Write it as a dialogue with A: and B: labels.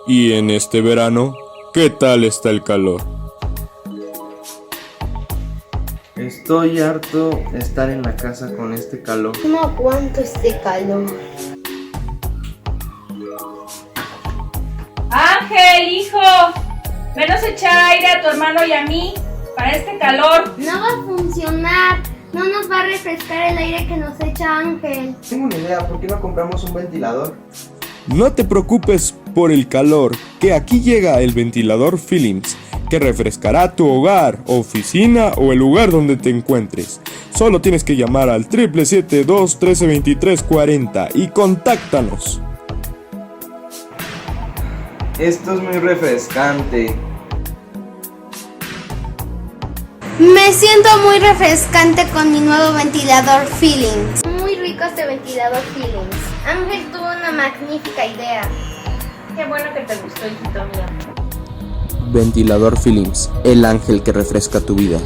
A: Y en este verano, ¿qué tal está el calor?
B: Estoy harto de estar en la casa con este calor.
C: No aguanto este calor.
D: Ángel, hijo, venos a echar aire a tu hermano y a mí para este calor.
C: No va a funcionar. No nos va a refrescar el aire que nos echa Ángel.
B: Tengo una idea, ¿por qué no compramos un ventilador?
A: No te preocupes por el calor, que aquí llega el ventilador Philips, que refrescará tu hogar, oficina o el lugar donde te encuentres. Solo tienes que llamar al 777-213-2340 y contáctanos.
B: Esto es muy refrescante.
C: Me siento muy refrescante con mi nuevo ventilador Feelings. Muy rico este ventilador Feelings. Ángel tuvo una magnífica idea.
D: Qué bueno que te gustó, hijito mío.
E: Ventilador Philips, el ángel que refresca tu vida.